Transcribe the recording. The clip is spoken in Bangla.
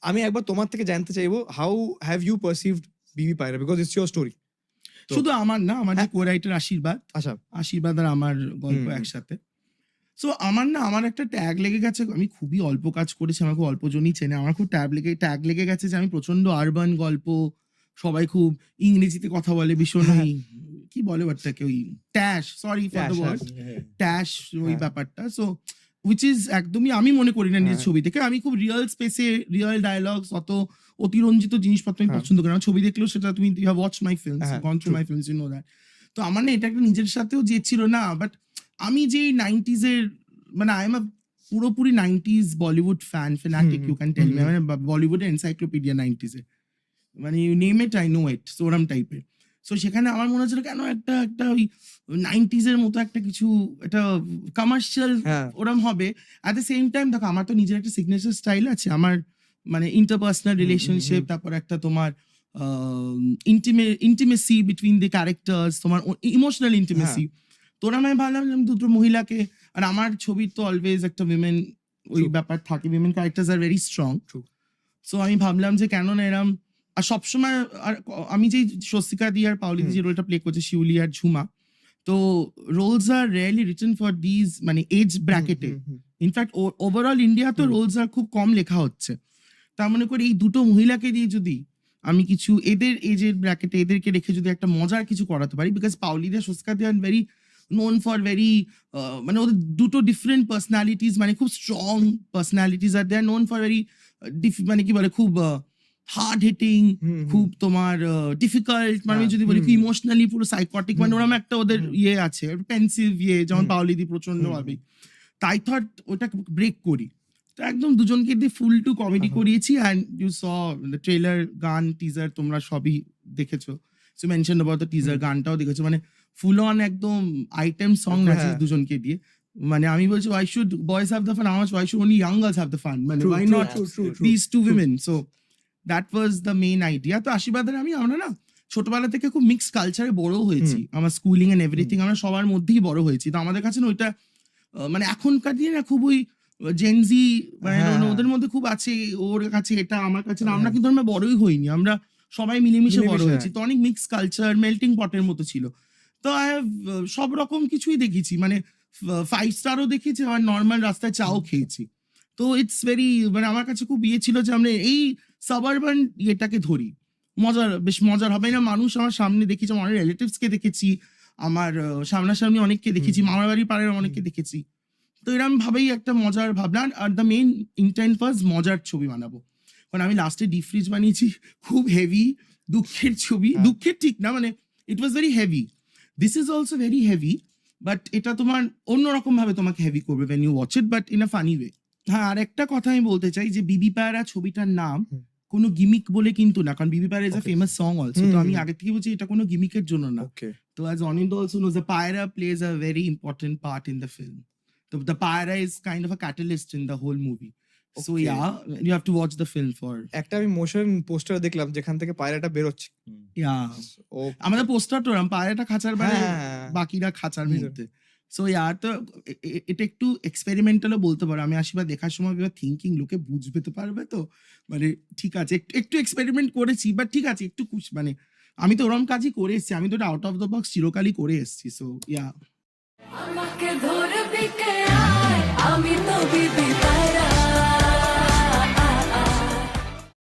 আমি একবার তোমার থেকে জানতে চাইবো, হাউ হ্যাভ ইউ পারসিভড বিবি পায়রা, বিকজ ইটস ইউর স্টোরি। শুধু আমার না, আমার যে কো-রাইটার আশীর্বাদ, আচ্ছা, আশীর্বাদ আর আমার গল্প একসাথে। সো আমার একটা ট্যাগ লেগে গেছে, আমি খুবই অল্প কাজ করেছি, আমার খুব অল্প জনই চেনে, আমার খুব ট্যাগ লেগে গেছে যে আমি প্রচন্ড আরবান গল্প, সবাই খুব ইংরেজিতে কথা বলে ভীষণ, ওই কি বলে ওয়ার্ডটাকে, ওই ট্যাশ, সরি ফর দ্য ওয়ার্ড, ট্যাশ, ওই ব্যাপারটা। সো উইচ ইজ একদমই আমি মনে করি না নিজের ছবি থেকে। আমি খুব রিয়েল স্পেসে রিয়েল ডায়ালগস, অত অতিরঞ্জিত জিনিসপত্র আমি পছন্দ করি না। ছবি দেখলেও সেটা তুমি you have watch my films, gone through my films, you know that. তো আমার না এটা একটা নিজের সাথেও যে ছিল না, বাট আমি যে 90s এর, মানে আই এম আ পুরোপুরি 90s Bollywood fanatic, you can tell me, মানে বলিউডের এনসাইক্লোপিডিয়া 90s এর, মানে you name it I know it, সোরাম টাইপের। সো সেখানে আমার মনে হচ্ছিল কেন একটা ওই 90s এর মতো একটা কিছু, একটা কমার্শিয়াল ওরম হবে। অ্যাট দ্য সেম টাইম দেখো আমার তো নিজের একটা সিগনেচার স্টাইল আছে, আমার মানে ইন্টারপার্সোনাল রিলেশনশিপ, তারপর একটা তোমার ইন্টিমেসি বিটুইন দি ক্যারেক্টার্স, তোমার ইমোশনাল ইন্টিমেসি। তোরা আমি ভাবলাম দুটো মহিলাকে, আর আমার ছবির তো অলওয়েজ একটা উইমেন ওই ব্যাপার থাকে, women characters are very strong. So আমি ভাবলাম যে কেন না এরম, আর সবসময় আর আমি যেই স্বস্তিকা দি আর পাওলি দি যে রোলটা প্লে করছে, শিউলি আর ঝুমা, তো roles are rarely written for these মানে এজ ব্র্যাকেটে। ইনফ্যাক্ট ওভারঅল ইন্ডিয়া তো রোলস আর খুব কম লেখা হচ্ছে। তার মনে করি এই দুটো মহিলাকে দিয়ে যদি আমি কিছু এদের এজের ব্র্যাকেটে এদেরকে রেখে যদি একটা মজার কিছু করাতে পারি, বিকজ পাওলি দি আর Swastika di are very known for very, মানে ওদের দুটো ডিফারেন্ট পার্সোনালিটিস, মানে খুব স্ট্রং পার্সোনালিটিস, আর they are known for very মানে কি বলে, খুব হার্ড হিটিং, খুব তোমার ডিফিকাল্ট, মানে যদি বলি কি ইমোশনালি পুরো সাইকটিক, মানে ওরকম একটা ওদের ইয়ে আছে, পেন্সিভ ইয়ে, যেমন পাওলি দি প্রচন্ড ভাবে। তাই থট ওটা ব্রেক করি, তো একদম দুজনকে দিয়ে ফুল টু কমেডি করিয়েছি। And you saw the trailer, গান, টিজার তোমরা সবই দেখেছো। So mention about the teaser, গানটাও দেখেছো, মানে ফুল অন একদম আইটেম সং আছে দুজনকে দিয়ে। মানে আমি বলছি why should boys have the fun, how much why should only young girls have the fun, মানে why not these two women? So that was the main idea. তো আশীর্বাদের আমরা না ছোটবেলা থেকে খুব মিক্সড কালচারে বড় হয়েছি, আমার স্কুলিং এন্ড এভরিথিং, আমরা সবার মধ্যেই বড় হয়েছি। তো আমাদের কাছে না ওইটা মানে এখনকার দিনে না খুব ওই জেনজি, মানে ওদের মধ্যে খুব আছে, ওর কাছে এটা আমার কাছে না, আমরা কিন্তু আমরা বড়ই হইনি, আমরা সবাই মিলেমিশে বড় হয়েছি। তো অনেক মিক্সড কালচার, মেল্টিং পটের মতো ছিল। তো আই হ্যাভ সব রকম কিছুই দেখেছি, মানে 5 স্টারও দেখেছি, আর নর্মাল রাস্তায় চাও খেয়েছি। তো ইটস ভেরি, মানে আমার কাছে খুব ইয়ে ছিল যে আমরা এই সাবারবান ইয়েটাকে ধরি, বেশ মজার হবে না। মানুষ আমার সামনে দেখেছি, আমার অনেক রিলেটিভসকে দেখেছি, আমার সামনাসামনি অনেককে দেখেছি, মামার বাড়ির পাড়ার অনেককে দেখেছি। তো এরকম ভাবেই একটা মজার ভাবনা, are the main intent first মজার ছবি বানাবো। কারণ আমি লাস্টে ডিপ ফ্রিজ বানিয়েছি, খুব হেভি দুঃখের ছবি, দুঃখের ঠিক না, মানে it was very heavy. This is also very heavy, but এটা তোমার অন্যরকম ভাবে তোমাকে হেভি করবে when you watch it, but in a funny way. হ্যাঁ, আর একটা কথা আমি বলতে চাই যে বিবি পায়রা ছবিটার নাম কোনো গিমিক বলে কিন্তু না, কারণ বিবি পায়রা is a famous song also. তো আমি আগে থেকে বলছি এটা কোনো গিমিকের জন্য না। তো as Anindo also knows, the Pyra plays a very important part in the film. So the Pyra is kind of a catalyst in the whole movie. So yeah, you have to watch the film for. একটা আমি মোশন পোস্টার দেখলাম যেখান থেকে পায়রাটা বেরোচ্ছে। আমাদের পোস্টার তো পায়রাটা খাঁচার বাইরে, বাকিরা খাঁচার মধ্যে। সো তো এটা একটু এক্সপেরিমেন্টালও বলতে পারো। আমি আশীর্বাদ দেখার সময় থিঙ্কিং লোকে বুঝবে তো পারবে, তো মানে ঠিক আছে একটু এক্সপেরিমেন্ট করেছি, বাট ঠিক আছে একটু মানে আমি তো ওরম কাজই করে এসেছি, আমি তো আউট অফ দ্য বক্স চিরকালই করে এসেছি। সো আমাকে ধরবি কে, আমি তো